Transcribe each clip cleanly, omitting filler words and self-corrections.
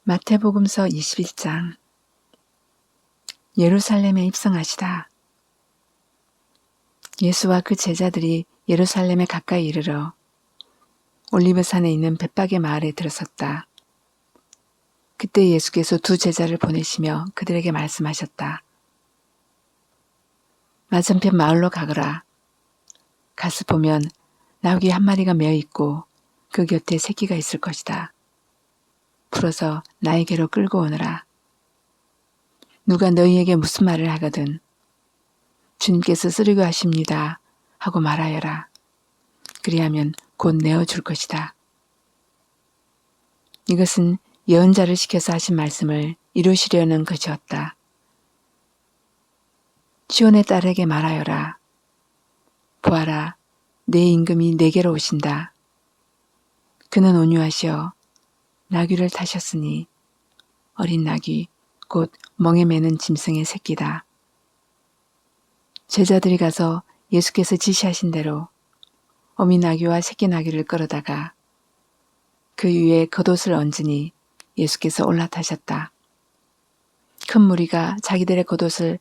마태복음서 21장. 예루살렘에 입성하시다. 예수와 그 제자들이 예루살렘에 가까이 이르러 올리브산에 있는 벳박의 마을에 들어섰다. 그때 예수께서 두 제자를 보내시며 그들에게 말씀하셨다. 맞은편 마을로 가거라. 가서 보면 나귀 한 마리가 메어 있고 그 곁에 새끼가 있을 것이다. 풀어서 나에게로 끌고 오너라. 누가 너희에게 무슨 말을 하거든 주님께서 쓰리고 하십니다 하고 말하여라. 그리하면 곧 내어줄 것이다. 이것은 예언자를 시켜서 하신 말씀을 이루시려는 것이었다. 시온의 딸에게 말하여라. 보아라, 내 임금이 내게로 오신다. 그는 온유하시어 나귀를 타셨으니 어린 나귀 곧 멍에 매는 짐승의 새끼다. 제자들이 가서 예수께서 지시하신 대로 어미 나귀와 새끼 나귀를 끌어다가 그 위에 겉옷을 얹으니 예수께서 올라타셨다. 큰 무리가 자기들의 겉옷을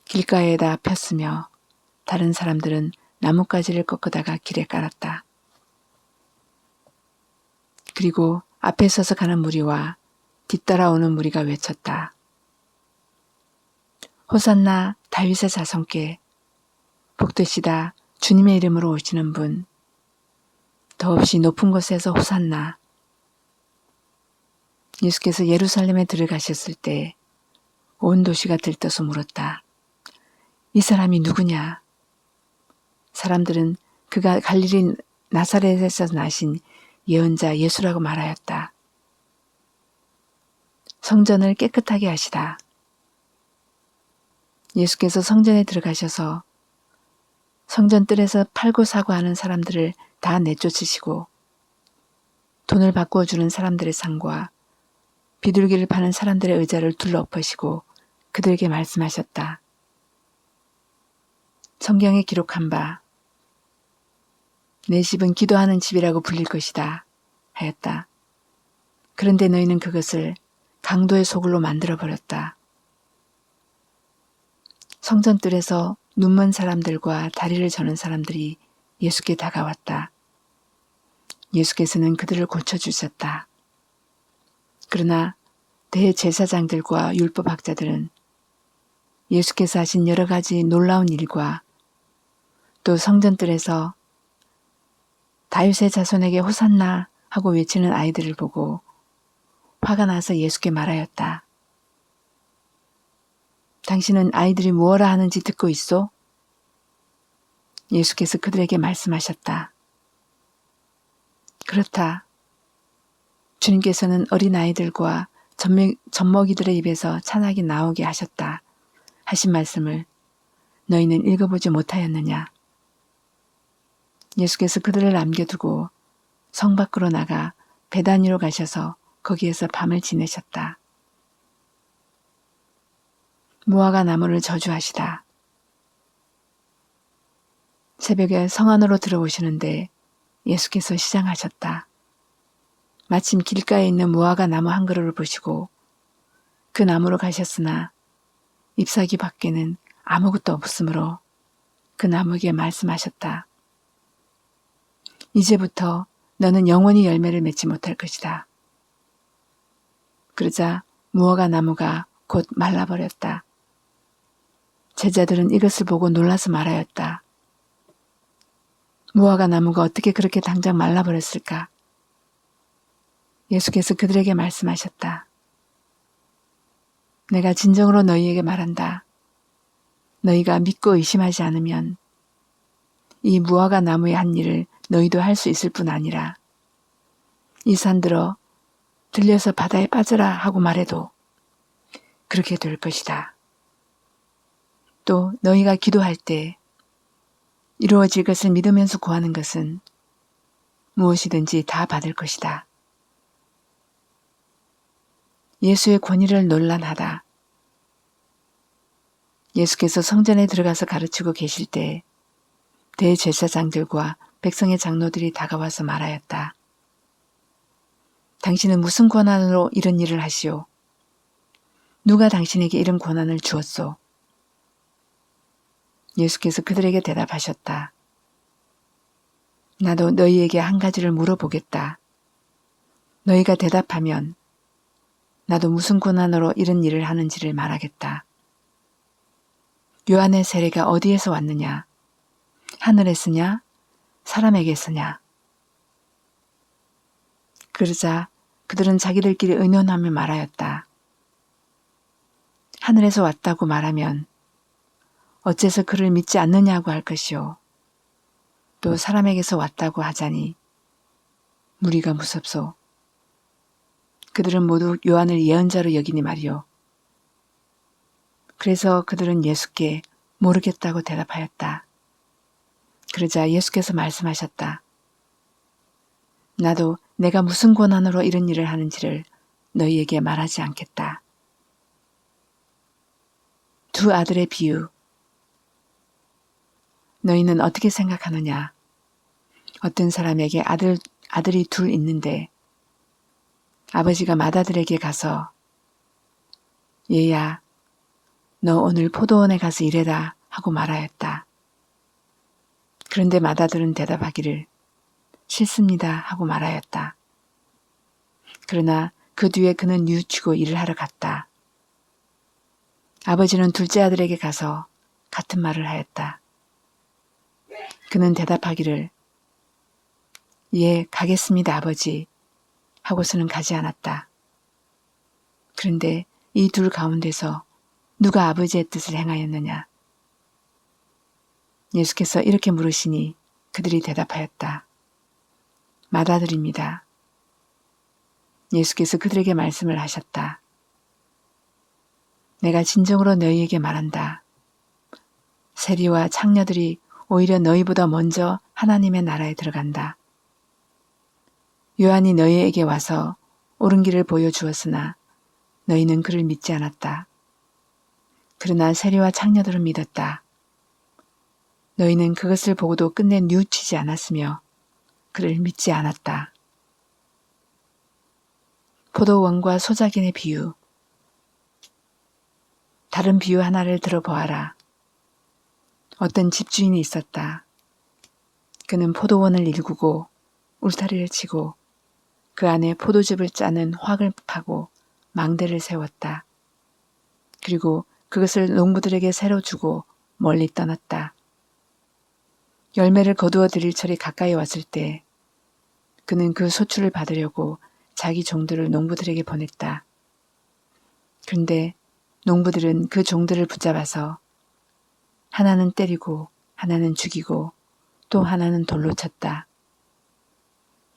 길가에다 폈으며 다른 사람들은 나뭇가지를 꺾어다가 길에 깔았다. 그리고 앞에 서서 가는 무리와 뒤따라오는 무리가 외쳤다. 호산나 다윗의 자손께 복되시다 주님의 이름으로 오시는 분 더없이 높은 곳에서 호산나. 예수께서 예루살렘에 들어가셨을 때 온 도시가 들떠서 물었다. 이 사람이 누구냐? 사람들은 그가 갈릴리 나사렛에서 나신 예언자 예수라고 말하였다. 성전을 깨끗하게 하시다. 예수께서 성전에 들어가셔서 성전 뜰에서 팔고 사고 하는 사람들을 다 내쫓으시고 돈을 바꾸어 주는 사람들의 상과 비둘기를 파는 사람들의 의자를 둘러엎으시고 그들에게 말씀하셨다. 성경에 기록한 바 내 집은 기도하는 집이라고 불릴 것이다 하였다. 그런데 너희는 그것을 강도의 소굴로 만들어버렸다. 성전뜰에서 눈먼 사람들과 다리를 저는 사람들이 예수께 다가왔다. 예수께서는 그들을 고쳐주셨다. 그러나 대제사장들과 율법학자들은 예수께서 하신 여러 가지 놀라운 일과 또 성전뜰에서 다윗의 자손에게 호산나 하고 외치는 아이들을 보고 화가 나서 예수께 말하였다. 당신은 아이들이 무엇라 하는지 듣고 있소? 예수께서 그들에게 말씀하셨다. 그렇다. 주님께서는 어린아이들과 젖먹이들의 입에서 찬악이 나오게 하셨다. 하신 말씀을 너희는 읽어보지 못하였느냐? 예수께서 그들을 남겨두고 성 밖으로 나가 베다니로 가셔서 거기에서 밤을 지내셨다. 무화과 나무를 저주하시다. 새벽에 성 안으로 들어오시는데 예수께서 시장하셨다. 마침 길가에 있는 무화과 나무 한 그루를 보시고 그 나무로 가셨으나 잎사귀 밖에는 아무것도 없으므로 그 나무에게 말씀하셨다. 이제부터 너는 영원히 열매를 맺지 못할 것이다. 그러자 무화과 나무가 곧 말라버렸다. 제자들은 이것을 보고 놀라서 말하였다. 무화과 나무가 어떻게 그렇게 당장 말라버렸을까? 예수께서 그들에게 말씀하셨다. 내가 진정으로 너희에게 말한다. 너희가 믿고 의심하지 않으면 이 무화과 나무의 한 일을 너희도 할 수 있을 뿐 아니라 이 산들어 들려서 바다에 빠져라 하고 말해도 그렇게 될 것이다. 또 너희가 기도할 때 이루어질 것을 믿으면서 구하는 것은 무엇이든지 다 받을 것이다. 예수의 권위를 논란하다. 예수께서 성전에 들어가서 가르치고 계실 때 대제사장들과 백성의 장로들이 다가와서 말하였다. 당신은 무슨 권한으로 이런 일을 하시오? 누가 당신에게 이런 권한을 주었소? 예수께서 그들에게 대답하셨다. 나도 너희에게 한 가지를 물어보겠다. 너희가 대답하면 나도 무슨 권한으로 이런 일을 하는지를 말하겠다. 요한의 세례가 어디에서 왔느냐? 하늘에서냐? 사람에게서냐? 그러자 그들은 자기들끼리 의논하며 말하였다. 하늘에서 왔다고 말하면 어째서 그를 믿지 않느냐고 할 것이요. 또 사람에게서 왔다고 하자니 무리가 무섭소. 그들은 모두 요한을 예언자로 여기니 말이요. 그래서 그들은 예수께 모르겠다고 대답하였다. 그러자 예수께서 말씀하셨다. 나도 내가 무슨 권한으로 이런 일을 하는지를 너희에게 말하지 않겠다. 두 아들의 비유. 너희는 어떻게 생각하느냐? 어떤 사람에게 아들이 둘 있는데 아버지가 맏아들에게 가서 얘야, 너 오늘 포도원에 가서 일해라 하고 말하였다. 그런데 맏아들은 대답하기를 싫습니다 하고 말하였다. 그러나 그 뒤에 그는 뉘우치고 일을 하러 갔다. 아버지는 둘째 아들에게 가서 같은 말을 하였다. 그는 대답하기를 예, 가겠습니다 아버지 하고서는 가지 않았다. 그런데 이 둘 가운데서 누가 아버지의 뜻을 행하였느냐? 예수께서 이렇게 물으시니 그들이 대답하였다. 맏아들입니다. 예수께서 그들에게 말씀을 하셨다. 내가 진정으로 너희에게 말한다. 세리와 창녀들이 오히려 너희보다 먼저 하나님의 나라에 들어간다. 요한이 너희에게 와서 옳은 길을 보여주었으나 너희는 그를 믿지 않았다. 그러나 세리와 창녀들은 믿었다. 너희는 그것을 보고도 끝내 뉘우치지 않았으며 그를 믿지 않았다. 포도원과 소작인의 비유. 다른 비유 하나를 들어보아라. 어떤 집주인이 있었다. 그는 포도원을 일구고 울타리를 치고 그 안에 포도즙을 짜는 확을 파고 망대를 세웠다. 그리고 그것을 농부들에게 새로 주고 멀리 떠났다. 열매를 거두어 들일 철이 가까이 왔을 때 그는 그 소출을 받으려고 자기 종들을 농부들에게 보냈다. 그런데 농부들은 그 종들을 붙잡아서 하나는 때리고 하나는 죽이고 또 하나는 돌로 쳤다.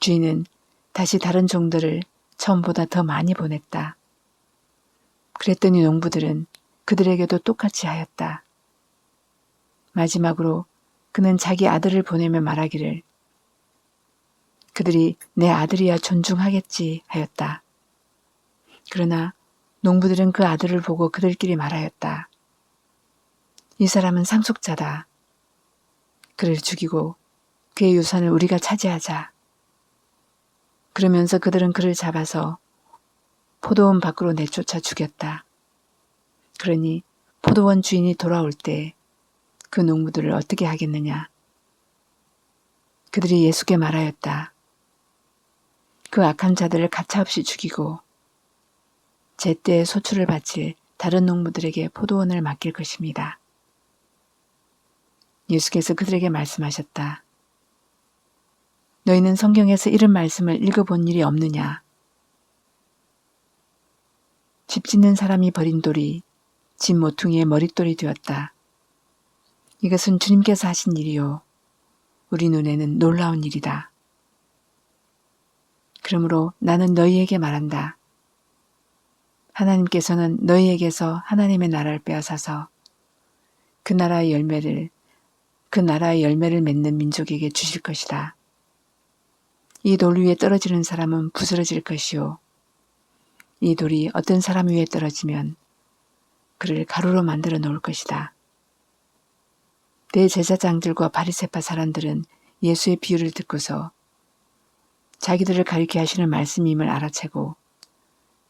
주인은 다시 다른 종들을 처음보다 더 많이 보냈다. 그랬더니 농부들은 그들에게도 똑같이 하였다. 마지막으로 그는 자기 아들을 보내며 말하기를 그들이 내 아들이야 존중하겠지 하였다. 그러나 농부들은 그 아들을 보고 그들끼리 말하였다. 이 사람은 상속자다. 그를 죽이고 그의 유산을 우리가 차지하자. 그러면서 그들은 그를 잡아서 포도원 밖으로 내쫓아 죽였다. 그러니 포도원 주인이 돌아올 때 그 농부들을 어떻게 하겠느냐. 그들이 예수께 말하였다. 그 악한 자들을 가차없이 죽이고 제때에 소출을 바칠 다른 농부들에게 포도원을 맡길 것입니다. 예수께서 그들에게 말씀하셨다. 너희는 성경에서 이런 말씀을 읽어본 일이 없느냐? 집 짓는 사람이 버린 돌이 집 모퉁이의 머릿돌이 되었다. 이것은 주님께서 하신 일이요. 우리 눈에는 놀라운 일이다. 그러므로 나는 너희에게 말한다. 하나님께서는 너희에게서 하나님의 나라를 빼앗아서 그 나라의 열매를 맺는 민족에게 주실 것이다. 이 돌 위에 떨어지는 사람은 부스러질 것이요. 이 돌이 어떤 사람 위에 떨어지면 그를 가루로 만들어 놓을 것이다. 대제사장들과 바리새파 사람들은 예수의 비유를 듣고서 자기들을 가리켜 하시는 말씀임을 알아채고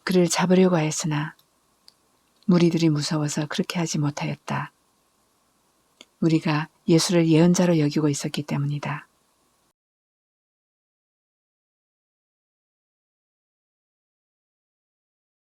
그를 잡으려고 하였으나 무리들이 무서워서 그렇게 하지 못하였다. 우리가 예수를 예언자로 여기고 있었기 때문이다.